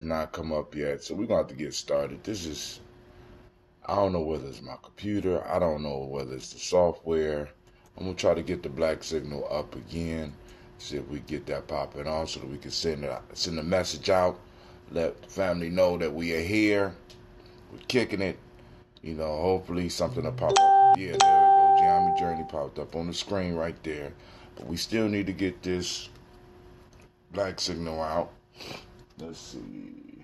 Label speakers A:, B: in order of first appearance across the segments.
A: not come up yet, so we're going to have to get started. I don't know whether it's my computer. I don't know whether it's the software. I'm going to try to get the black signal up again, see if we get that popping on so that we can send a message out, let the family know that we are here. We're kicking it. Hopefully something will pop up. Yeah, there we go. Gye-Nyame Journey popped up on the screen right there. But we still need to get this black signal out. Let's see.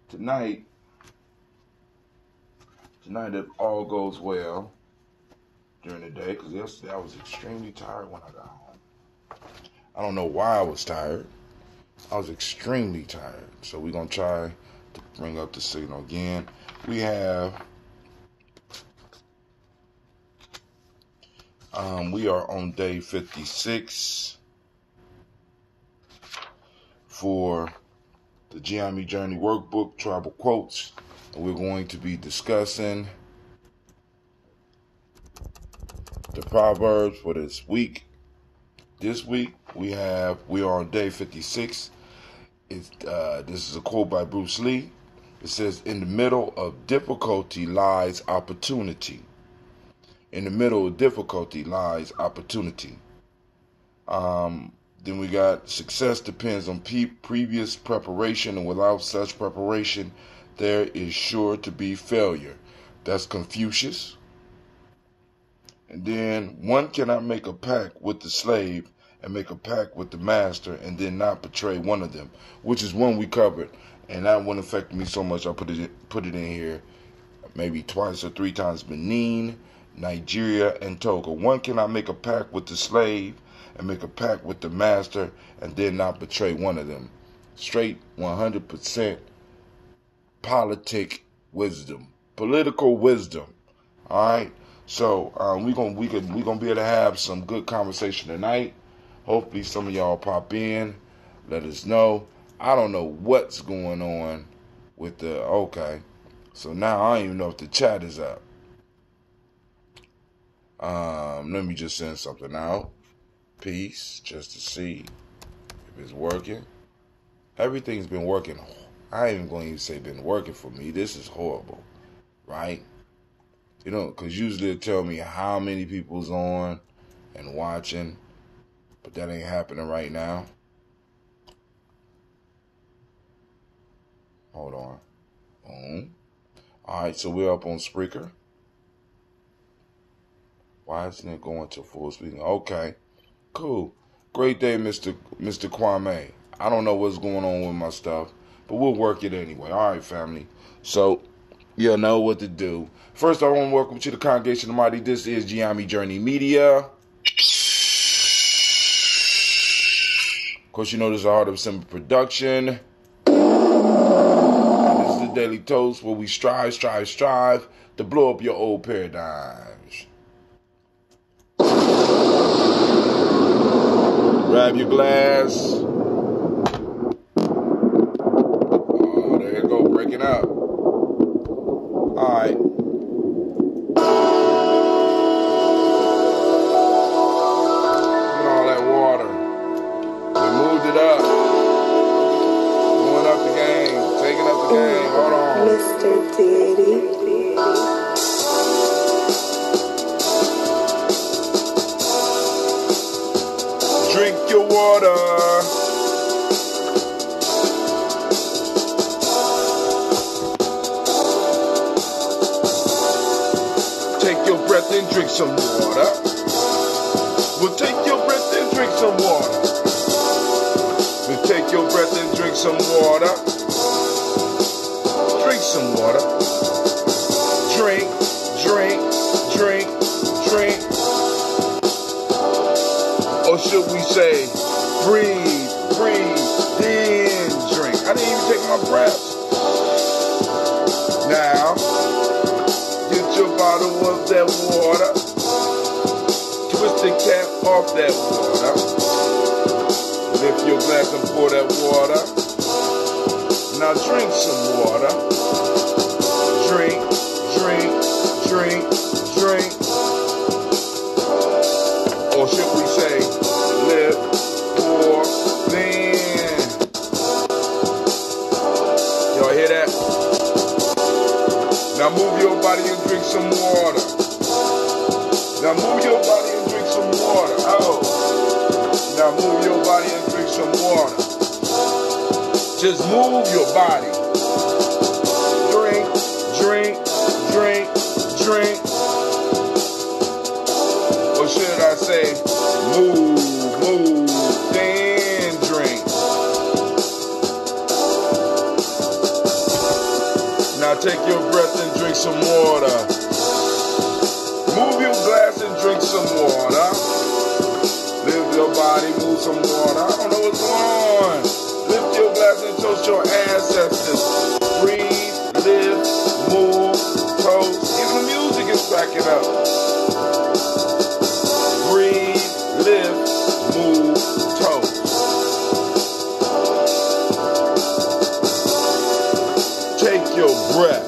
A: Tonight, if all goes well during the day, because yesterday I was extremely tired when I got home. I don't know why I was tired. I was extremely tired. So we're going to try to bring up the signal again. We are on day 56 for the Gye-Nyame Journey Workbook, Tribal Quotes. And we're going to be discussing the Proverbs for this week. This week we are on day 56. This is a quote by Bruce Lee. It says, "In the middle of difficulty lies opportunity." In the middle of difficulty lies opportunity. Then we got, success depends on previous preparation, and without such preparation, there is sure to be failure. That's Confucius. And then, one cannot make a pact with the slave and make a pact with the master and then not betray one of them, which is one we covered. And that one affected me so much, I put it in here maybe twice or three times. Benin, Nigeria, and Togo. One cannot make a pact with the slave and make a pact with the master and then not betray one of them. Straight 100% political wisdom. All right. So we're gonna be able to have some good conversation tonight. Hopefully some of y'all pop in, let us know. I don't know what's going on with the okay. So now I don't even know if the chat is up. Let me just send something out. Peace, just to see if it's working. Everything's been working. I ain't even going to say been working for me. This is horrible, right? Because usually it tell me how many people's on and watching, but that ain't happening right now. Hold on. Boom. All right, so we're up on Spreaker. Why isn't it going to full speed? Okay, cool. Great day, Mr. Kwame. I don't know what's going on with my stuff, but we'll work it anyway. All right, family. So, you'll know what to do. First, I want to welcome you to the Congregation of the Mighty. This is Gye-Nyame Journey Media. Of course, you know this is a Heart of Simple production. And this is the Daily Toast, where we strive to blow up your old paradigms. Grab your glass. Oh, there you go, breaking up. All right. Look at all that water. We moved it up. Going up the game. Taking up the game. Hold on.
B: Mr. Deity.
A: Drink your water. Take your breath and drink some water. We'll take your breath and drink some water. We'll take your breath and drink some water. Drink some water. Drink, drink, drink, drink. Or should we say, breathe, then drink. I didn't even take my breath. Now, get your bottle of that water. Twist the cap off that water. Lift your glass and pour that water. Now drink some water. Drink, drink, drink, drink. Or should we say, live for then? Y'all hear that? Now move your body and drink some water. Now move your body and drink some water. Oh. Now move your body and drink some water. Just move your body. Drink, drink, drink, drink. Or should I say, move, then drink. Now take your breath and drink some water. Move your glass and drink some water. Lift your body, move some water. I don't know what's going on. Lift your glass and toast your ancestors. Breathe, live, move, toast. Even the music is backing up. Breathe, live, move, toast. Take your breath.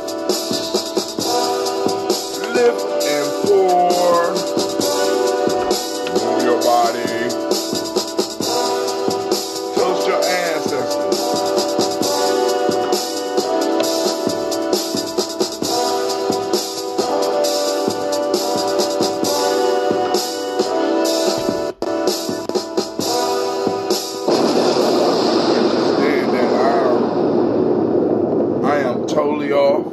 A: Lift and pour. Move your body. Toast your ancestors. Totally off.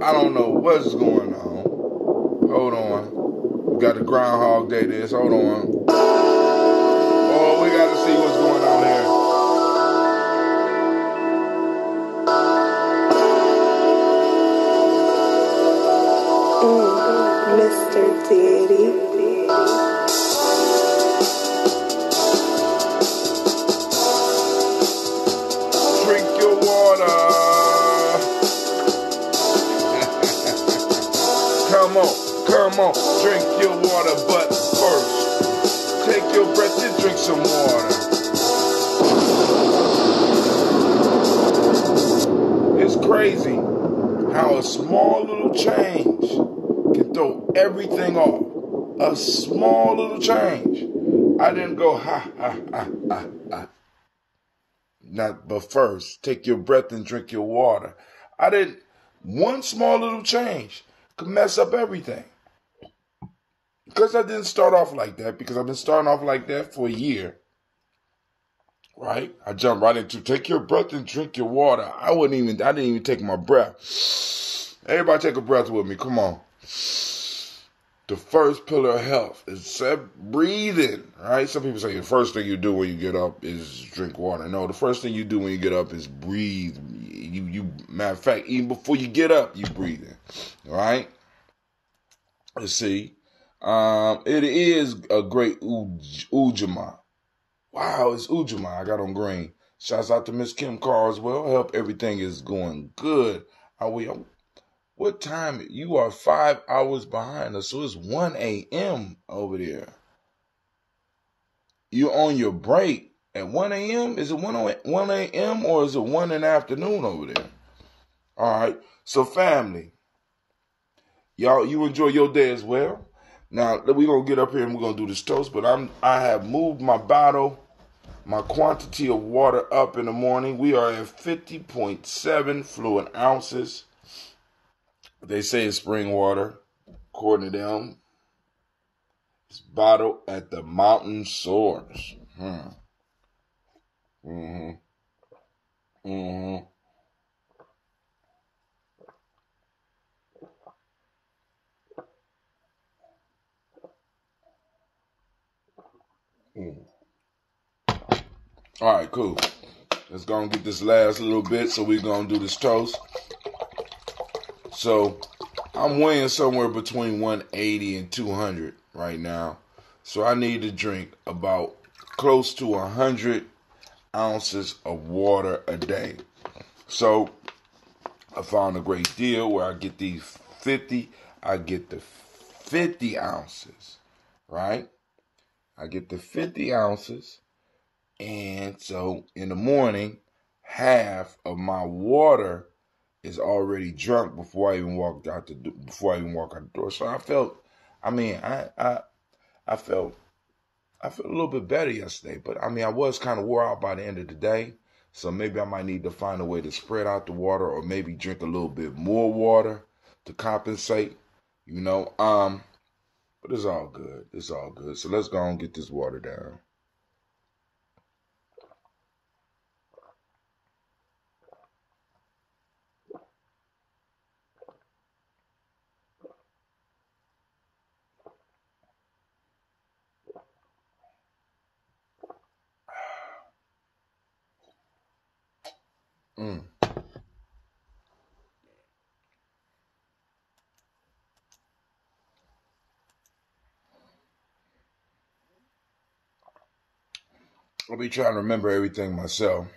A: I don't know what's going on. Hold on. We got the Groundhog Day this. Hold on. Oh, we got to see what's going on
B: here. Mr. Daddy.
A: Drink your water. Come on, drink your water, but first, take your breath and drink some water. It's crazy how a small little change can throw everything off. A small little change. I didn't go, ha. But first, take your breath and drink your water. One small little change could mess up everything. Because I didn't start off like that, because I've been starting off like that for a year, right? I jumped right into take your breath and drink your water. I didn't even take my breath. Everybody take a breath with me. Come on. The first pillar of health is breathing, right? Some people say the first thing you do when you get up is drink water. No, the first thing you do when you get up is breathe. Matter of fact, even before you get up, you breathing, right? Let's see. It is a great Ujamaa. Wow, it's Ujamaa. I got on green. Shouts out to Miss Kim Carr as well. I hope everything is going good. What time? You are 5 hours behind us, so it's 1 a.m. over there. You're on your break at 1 a.m.? Is it 1 a.m. or is it 1 in the afternoon over there? All right. So family, y'all, you enjoy your day as well. Now, we're going to get up here and we're going to do this toast, but I have moved my bottle, my quantity of water up in the morning. We are at 50.7 fluid ounces. They say it's spring water, according to them. It's bottled at the mountain source. All right, cool. Let's go and get this last little bit, so we're going to do this toast. So I'm weighing somewhere between 180 and 200 right now. So I need to drink about close to 100 ounces of water a day. So I found a great deal where I get these 50. I get the 50 ounces, right? I get the 50 ounces. And so in the morning, half of my water is already drunk before I even walk out the door. So I felt a little bit better yesterday, but I was kind of wore out by the end of the day. So maybe I might need to find a way to spread out the water, or maybe drink a little bit more water to compensate, But it's all good. It's all good. So let's go and get this water down. Mm. I'll be trying to remember everything myself.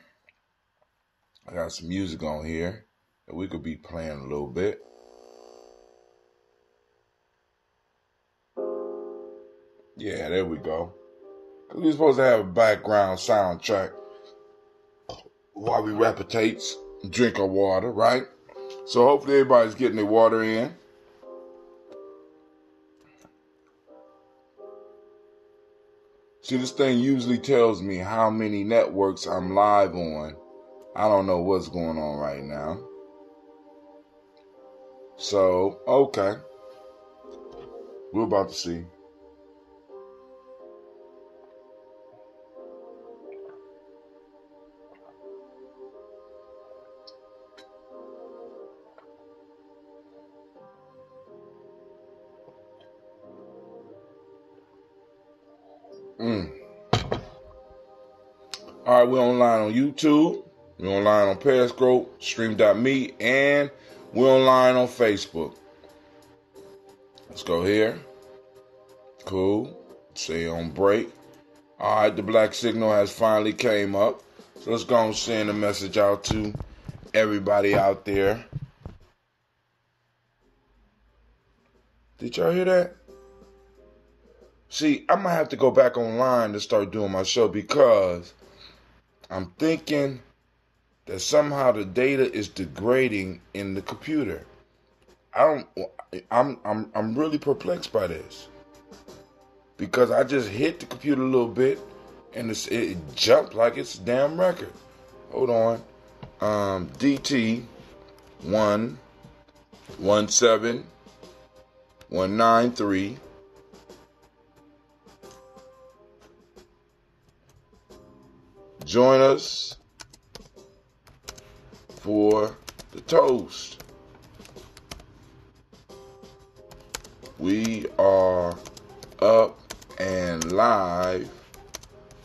A: I got some music on here that we could be playing a little bit. Yeah, there we go. Because we're supposed to have a background soundtrack while we repitates, drink our water, right? So hopefully everybody's getting their water in. See, this thing usually tells me how many networks I'm live on. I don't know what's going on right now. So, okay. We're about to see. All right, we're online on YouTube. We're online on Periscope, Stream.me, and we're online on Facebook. Let's go here. Cool. Say on break. All right, the black signal has finally came up. So let's go and send a message out to everybody out there. Did y'all hear that? See, I might have to go back online to start doing my show because I'm thinking that somehow the data is degrading in the computer. I'm really perplexed by this because I just hit the computer a little bit and it jumped like it's a damn record. Hold on, DT 117193. Join us for the toast. We are up and live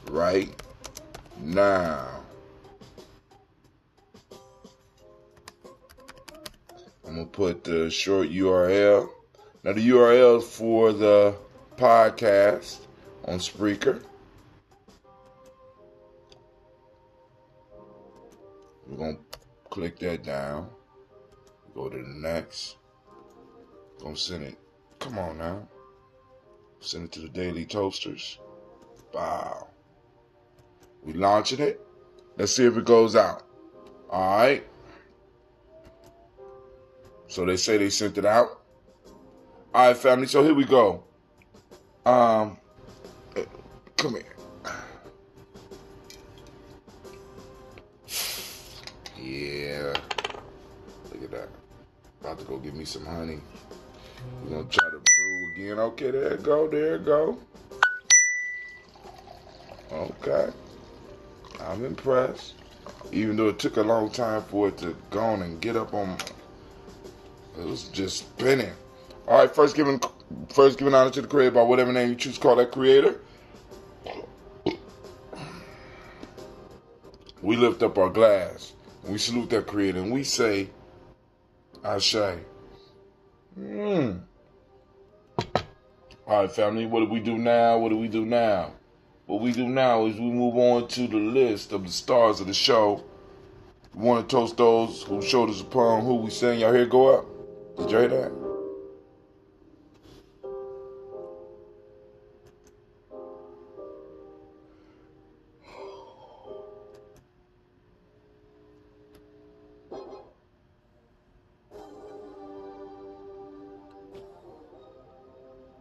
A: right now. I'm going to put the short URL. Now the URL is for the podcast on Spreaker. We're going to click that down. Go to the next. Going to send it. Come on now. Send it to the Daily Toasters. Wow. We launching it. Let's see if it goes out. All right. So they say they sent it out. All right, family. So here we go. Come here. Yeah. Look at that. About to go get me some honey. We're going to try to brew again. Okay, there it go. There it go. Okay. I'm impressed. Even though it took a long time for it to go on and get up on. It was just spinning. All right, first giving honor to the creator by whatever name you choose to call that creator. We lift up our glass. And we salute that creator. And we say, Ashe. All right, family, what do we do now? What do we do now? What we do now is we move on to the list of the stars of the show. We want to toast those who showed us upon who we sang. Y'all hear it go up? Did you hear that?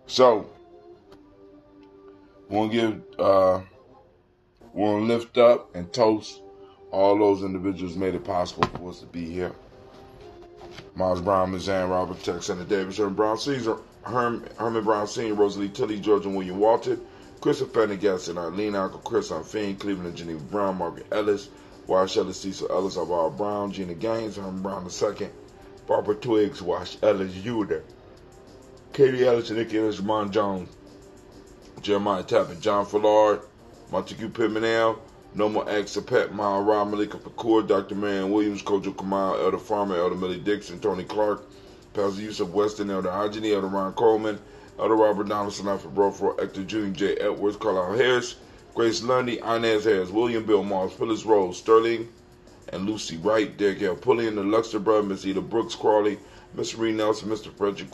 A: So, we want to lift up and toast All those individuals made it possible for us to be here. Miles Brown, Ms. Ann Robert, Texana Davis, Herman Brown Sr., Herman Brown Sr., Rosalie Tilly, George and William Walton, Christopher Pendergast, Arlene, Uncle Chris, Fiend, Cleveland and Geneva Brown, Margaret Ellis, Wash Ellis, Cecil Ellis, Alvaro Brown, Gina Gaines, Herman Brown II, Barbara Twiggs, Wash Ellis Jr., Katie Ellis, Nikki Ellis, Ramon Jones, Jeremiah Tappan, John Fillard, Montague Pimenel, Noma X, Pet Mile, Rob Malika Fakur, Dr. Marion Williams, Kojo Kamal, Elder Farmer, Elder Millie Dixon, Tony Clark, Pastor Yusuf Weston, Elder Ageni, Elder Ron Coleman, Elder Robert Donaldson, Alfred Broford, Hector Jr., J. Edwards, Carlisle Harris, Grace Lundy, Inez Harris, William Bill Moss, Phyllis Rose, Sterling and Lucy Wright, Derek L. Pullian, the Luxor brother, Miss Eda Brooks Crawley, Miss Marie Nelson, Mr. Frederick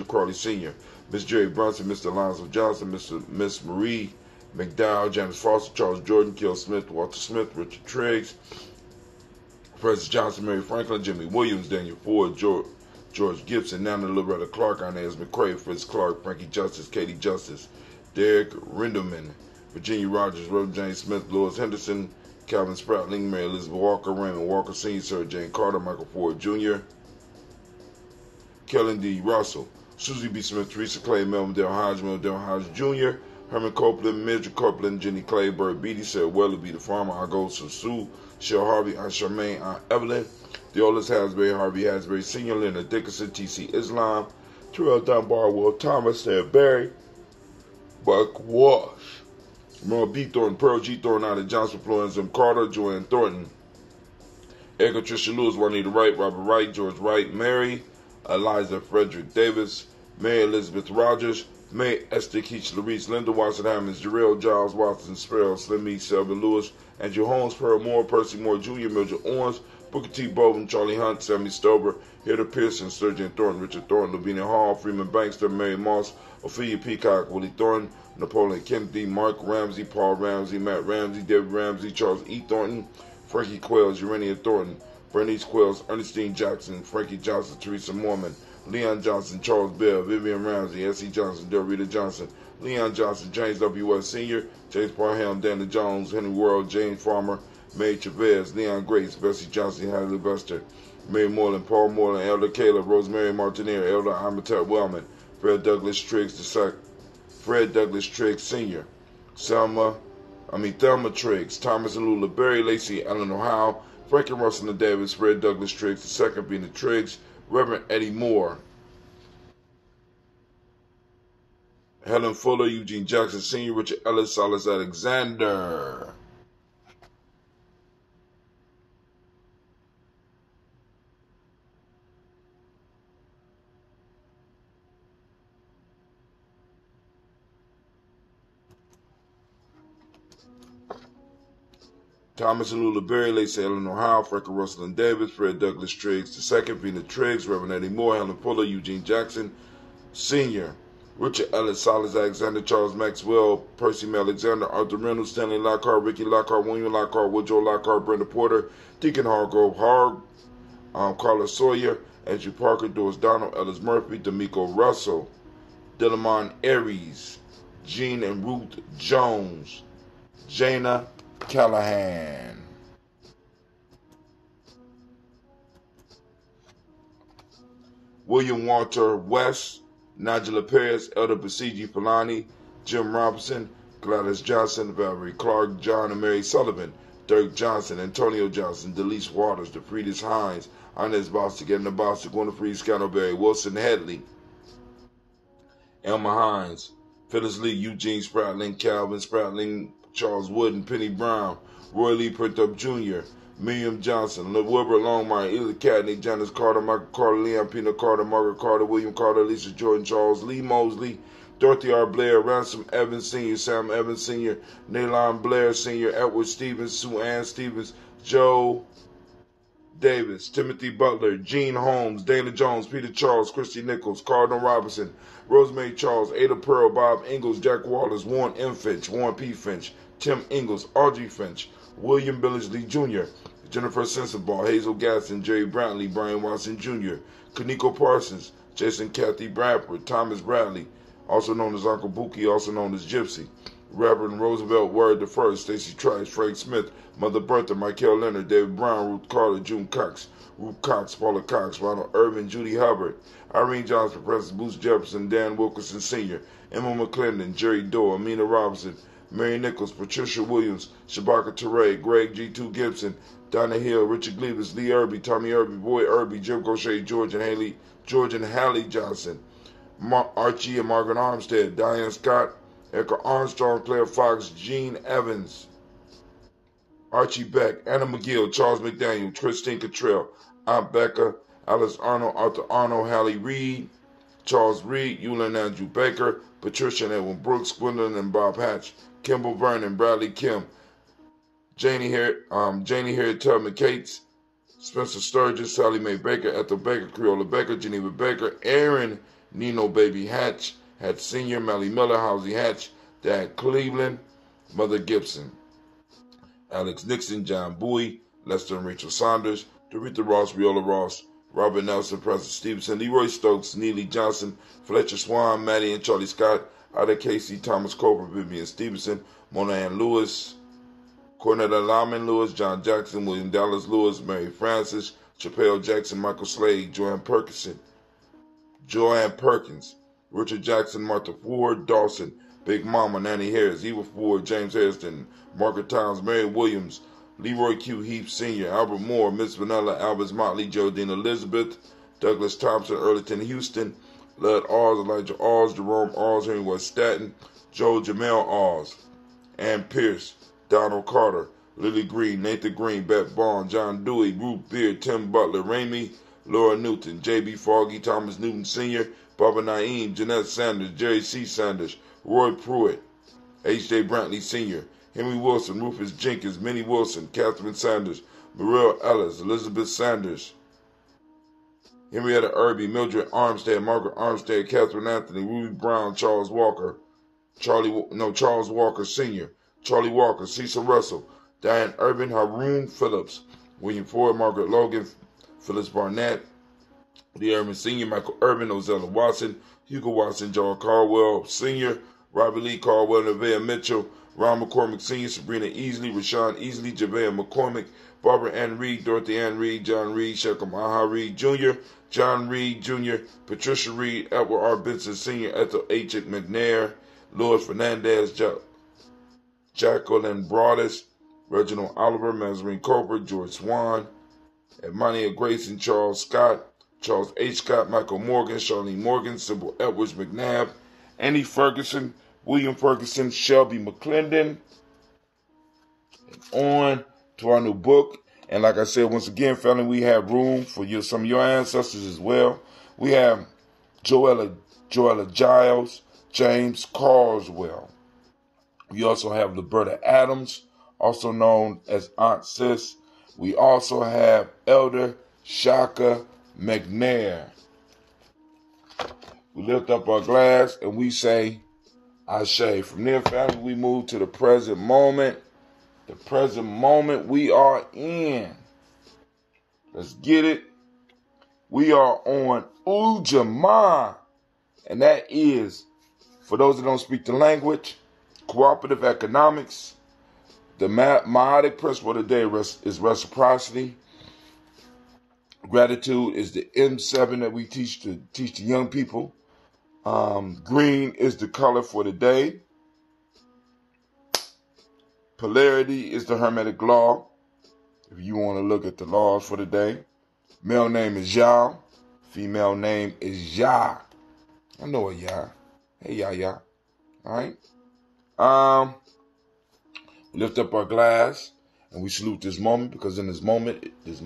A: Crawley Sr., Miss Jerry Brunson, Mr. Alonzo Johnson, Miss Marie McDowell, Janice Foster, Charles Jordan, Kill Smith, Walter Smith, Richard Triggs, Francis Johnson, Mary Franklin, Jimmy Williams, Daniel Ford, George Gibson, Nana Loretta Clark, Inez McCrae, Fritz Clark, Frankie Justice, Katie Justice, Derek Rindelman, Virginia Rogers, Reverend James Smith, Louis Henderson, Calvin Spratling, Mary Elizabeth Walker, Raymond Walker Sr., Sir Jane Carter, Michael Ford Jr., Kellen D. Russell, Susie B. Smith, Teresa Clay, Melvin Dale Hodge Jr., Herman Copeland, Mildred Copeland, Jenny Clay, Bird Beatty, Sarah Weatherby, the farmer, I go to Sue, Shell Harvey, Aunt Charmaine, Aunt Evelyn, Deolis Hasbury, Harvey Hasbury Sr., Leonard Dickinson, T.C. Islam, Terrell Dunbar, Will Thomas, Sarah Barry, Buck Walsh, Merle B. Thornton, Pearl G. Thornton, Ida Johnson, Florence M. Carter, Joanne Thornton, Edgar Tricia Lewis, Juanita Wright, Robert Wright, George Wright, Mary, Eliza Frederick Davis, Mary Elizabeth Rogers, May Esther Keach Larice, Linda Watson Hammonds, Jarrell Giles Watson, Sparrow, Slim E. Selvin Lewis, Andrew Holmes, Pearl Moore, Percy Moore Jr., Mildred Owens, Booker T. Bowden, Charlie Hunt, Sammy Stover, Hilda Pearson, Sturgeon Thornton, Richard Thornton, Lavinia Hall, Freeman Bankster, Mary Moss, Ophelia Peacock, Willie Thornton, Napoleon Kennedy, Mark Ramsey, Paul Ramsey, Matt Ramsey, David Ramsey, Charles E. Thornton, Frankie Quells, Urania Thornton, Bernice Quells, Ernestine Jackson, Frankie Johnson, Teresa Mormon, Leon Johnson, Charles Bell, Vivian Ramsey, S.E. Johnson, Delrita Johnson, Leon Johnson, James W. West Sr., James Parham, Dana Jones, Henry World, James Farmer, May Chavez, Leon Grace, Bessie Johnson, Hadley Buster, Mary Moreland, Paul Moreland, Elder Caleb, Rosemary Martineer, Elder Amatet Wellman, Fred Douglas Triggs Sr., Thelma Triggs, Thomas and Lula Berry, Lacey Eleanor Howe, Frank and Russell and Davis, Fred Douglas Triggs II, being the Triggs, Reverend Eddie Moore, Helen Fuller, Eugene Jackson Sr., Richard Ellis, Silas Alexander. Thomas and Lula Berry, Lacey Eleanor Howe, Frank and Russell and Davis, Fred Douglas Triggs II, Vina Triggs, Reverend Eddie Moore, Helen Fuller, Eugene Jackson Sr., Richard Ellis, Silas Alexander, Charles Maxwell, Percy May Alexander, Arthur Reynolds, Stanley Lockhart, Ricky Lockhart, William Lockhart, Woodrow Lockhart, Brenda Porter, Deacon Hargrove, Carla Sawyer, Andrew Parker, Doris Donald, Ellis Murphy, D'Amico Russell, Delamon Aries, Jean and Ruth Jones, Jana Callahan. William Walter West, Nigella Perez, Elder Basiji Falani, Jim Robinson, Gladys Johnson, Valerie Clark, John and Mary Sullivan, Dirk Johnson, Antonio Johnson, Delise Waters, DeFriedis Hines, Inez Bostic, Edna Bostic, Winifred Scantleberry, Wilson Headley, Elma Hines, Phyllis Lee, Eugene Spratling, Calvin Spratling, Charles Wooden, Penny Brown, Roy Lee Printup Jr., Miriam Johnson, Wilbur Longmire, Ely Cadney, Janice Carter, Michael Carter, Leon Pino Carter, Margaret Carter, William Carter, Lisa Jordan, Charles Lee Mosley, Dorothy R. Blair, Ransom Evans Sr., Sam Evans Sr., Nalon Blair Sr., Edward Stevens, Sue Ann Stevens, Joe Davis, Timothy Butler, Gene Holmes, Dana Jones, Peter Charles, Christy Nichols, Cardinal Robinson, Rosemary Charles, Ada Pearl, Bob Ingalls, Jack Wallace, Warren M. Finch, Warren P. Finch, Tim Ingalls, Audrey Finch, William Billingsley Jr., Jennifer Sensabaugh, Hazel Gaston, Jerry Brantley, Brian Watson Jr., Kaniko Parsons, Jason Kathy Bradford, Thomas Bradley, also known as Uncle Buki, also known as Gypsy, Reverend Roosevelt Word I, Stacey Trice, Frank Smith, Mother Bertha, Michael Leonard, David Brown, Ruth Carter, June Cox, Ruth Cox, Paula Cox, Ronald Irvin, Judy Hubbard, Irene Johnson, Professor Boots Jefferson, Dan Wilkerson Sr., Emma McClendon, Jerry Doe, Amina Robinson, Mary Nichols, Patricia Williams, Shabaka Teray, Greg G2 Gibson, Donna Hill, Richard Gleavis, Lee Irby, Tommy Irby, Boy Irby, Jim Gaucher, George and Hallie Johnson, Archie and Margaret Armstead, Diane Scott, Erica Armstrong, Claire Fox, Gene Evans, Archie Beck, Anna McGill, Charles McDaniel, Christine Cottrell, Aunt Becca, Alice Arnold, Arthur Arnold, Hallie Reed, Charles Reed, Eula Andrew Baker, Patricia and Edwin Brooks, Gwendolyn and Bob Hatch, Kimball Vernon, Bradley Kim, Janie Harriet Tubman Cates, Spencer Sturgis, Sally Mae Baker, Ethel Baker, Creola Baker, Geneva Baker, Aaron Nino Baby Hatch, Hatch Sr., Melly Miller, Housie Hatch, Dad Cleveland, Mother Gibson, Alex Nixon, John Bowie, Lester and Rachel Saunders, Doretha Ross, Viola Ross, Robert Nelson, Preston Stevenson, Leroy Stokes, Neely Johnson, Fletcher Swan, Maddie and Charlie Scott, Ada Casey, Thomas Cooper, Vivian Stevenson, Mona Ann Lewis, Cornetta Lyman Lewis, John Jackson, William Dallas Lewis, Mary Francis, Chappelle Jackson, Michael Slade, Joanne Perkins, Richard Jackson, Martha Ford, Dawson, Big Mama, Nanny Harris, Eva Ford, James Harrison, Margaret Towns, Mary Williams, Leroy Q. Heap Sr., Albert Moore, Miss Vanilla, Albert Motley, Jodine Elizabeth, Douglas Thompson, Earleton Houston, Lud Oz, Elijah Oz, Jerome Oz, Henry West Staten, Joe Jamel Oz, Ann Pierce, Donald Carter, Lily Green, Nathan Green, Beth Bond, John Dewey, Ruth Beard, Tim Butler, Ramey, Laura Newton, J.B. Foggy, Thomas Newton Sr., Baba Naeem, Jeanette Sanders, Jerry C. Sanders, Roy Pruitt, H.J. Brantley Sr., Henry Wilson, Rufus Jenkins, Minnie Wilson, Catherine Sanders, Mariel Ellis, Elizabeth Sanders, Henrietta Irby, Mildred Armstead, Margaret Armstead, Catherine Anthony, Ruby Brown, Charles Walker Sr., Charlie Walker, Cecil Russell, Diane Urban, Haroon Phillips, William Ford, Margaret Logan, Phyllis Barnett, Lee Urban Sr., Michael Urban, Ozella Watson, Hugo Watson, John Caldwell Sr., Robert Lee Caldwell, Nevaeh Mitchell, Ron McCormick Sr., Sabrina Easley, Rashawn Easley, Javea McCormick, Barbara Ann Reed, Dorothy Ann Reed, John Reed, Shechem Aha Reed Jr., John Reed Jr., Patricia Reed, Edward R. Benson Sr., Ethel H. McNair, Louis Fernandez, Jacqueline Broadus, Reginald Oliver, Mazarine Cooper, George Swan, Edmonia Grayson, Charles Scott, Charles H. Scott, Michael Morgan, Charlene Morgan, Sybil Edwards McNabb, Annie Ferguson, William Ferguson, Shelby McClendon, on to our new book. And like I said, once again, family, we have room for some of your ancestors as well. We have Joella Giles, James Carswell. We also have Liberta Adams, also known as Aunt Sis. We also have Elder Shaka McNair. We lift up our glass and we say, Ashe. From there, family, we move to the present moment. The present moment we are in. Let's get it. We are on Ujamaa. And that is, for those that don't speak the language, cooperative economics. The Ma'atic principle of the day is reciprocity. Gratitude is the M7 that we teach the young people. Green is the color for the day. Polarity is the Hermetic law, if you want to look at the laws for the day. Male name is Yah. Female name is Yah. I know a Yah. Hey, Yah. All right? We lift up our glass and we salute this moment, because in this moment is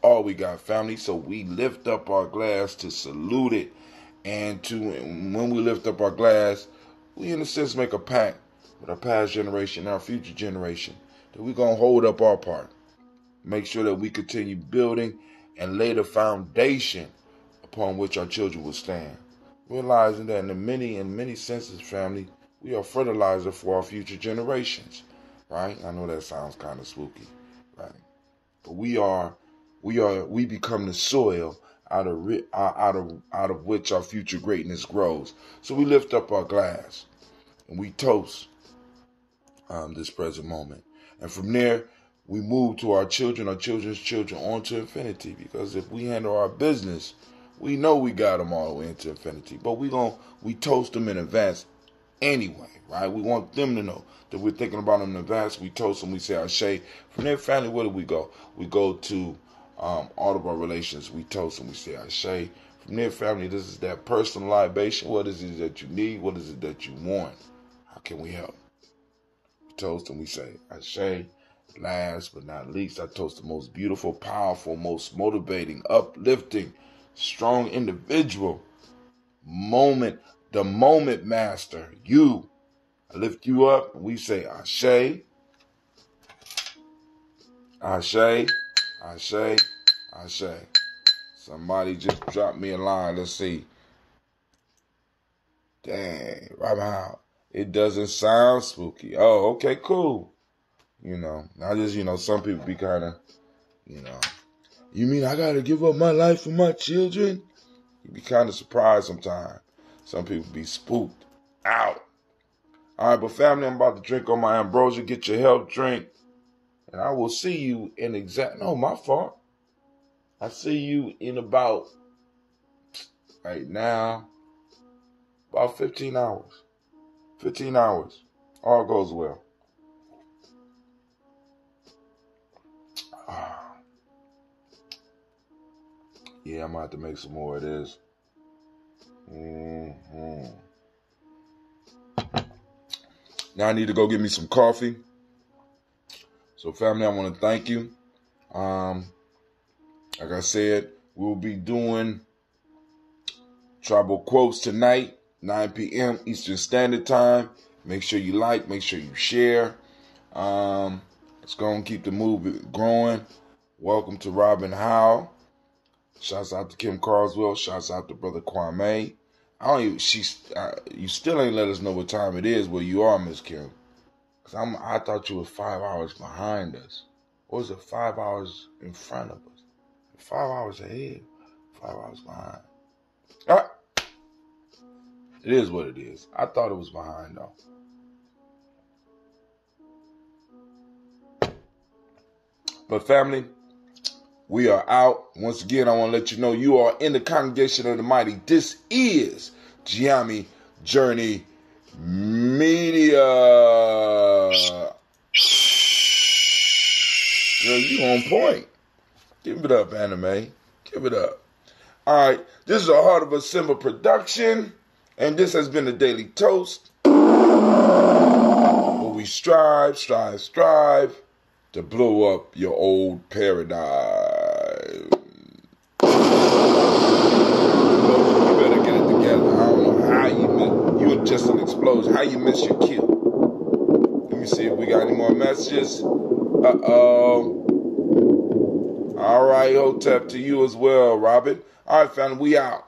A: all we got, family. So we lift up our glass to salute it. And when we lift up our glass, we in a sense make a pact with our past generation and our future generation that we're going to hold up our part. Make sure that we continue building and lay the foundation upon which our children will stand. Realizing that in many senses, family, we are fertilizer for our future generations. Right? I know that sounds kind of spooky, right? But we become the soil out of which our future greatness grows. So we lift up our glass and we toast this present moment. And from there, we move to our children's children on to infinity. Because if we handle our business, we know we got them all the way into infinity. But we toast them in advance anyway, right? We want them to know that we're thinking about them in advance. We toast them, we say Ashe. From their family, where do we go? We go to all of our relations. We toast them, we say Ashe. From their family, this is that personal libation. What is it that you need? What is it that you want? How can we help? We toast them, we say Ashe. Last but not least, I toast the most beautiful, powerful, most motivating, uplifting, strong individual. The moment master, you. I lift you up, and we say Ashe, Ashe, Ashe, Ashe. Somebody just dropped me a line. Let's see. Dang, right now. It doesn't sound spooky. Oh, okay, cool. I just, some people be kind of, you mean I got to give up my life for my children? You be kind of surprised sometimes. Some people be spooked out. All right, but family, I'm about to drink on my ambrosia. Get your health drink. And I will see you in no, my fault. I see you in about, right now, about 15 hours. 15 hours. All goes well. Yeah, I'm going to have to make some more of this. Now I need to go get me some coffee. So family, I want to thank you. Like I said, we'll be doing tribal quotes tonight, 9 p.m. Eastern Standard Time. Make sure you like, make sure you share. Let's go and keep the movement growing. Welcome to Robin Howe. Shouts out to Kim Carswell. Shouts out to Brother Kwame. You still ain't let us know what time it is where you are, Miss Kim. Cause I thought you were 5 hours behind us. Or is it 5 hours in front of us? 5 hours ahead, 5 hours behind. All right. It is what it is. I thought it was behind though. But family, we are out. Once again, I want to let you know you are in the congregation of the mighty. This is Gye-Nyame Journey Media. Girl, you on point. Give it up, anime. Give it up. All right, this is a Heart of a Simba production, and this has been the Daily Toast, where we strive to blow up your old paradigm. You better get it together. I don't know how you're just an explosion. How you miss your kill? Let me see if we got any more messages. All right, Hotep, to you as well, Robin. All right, family, we out.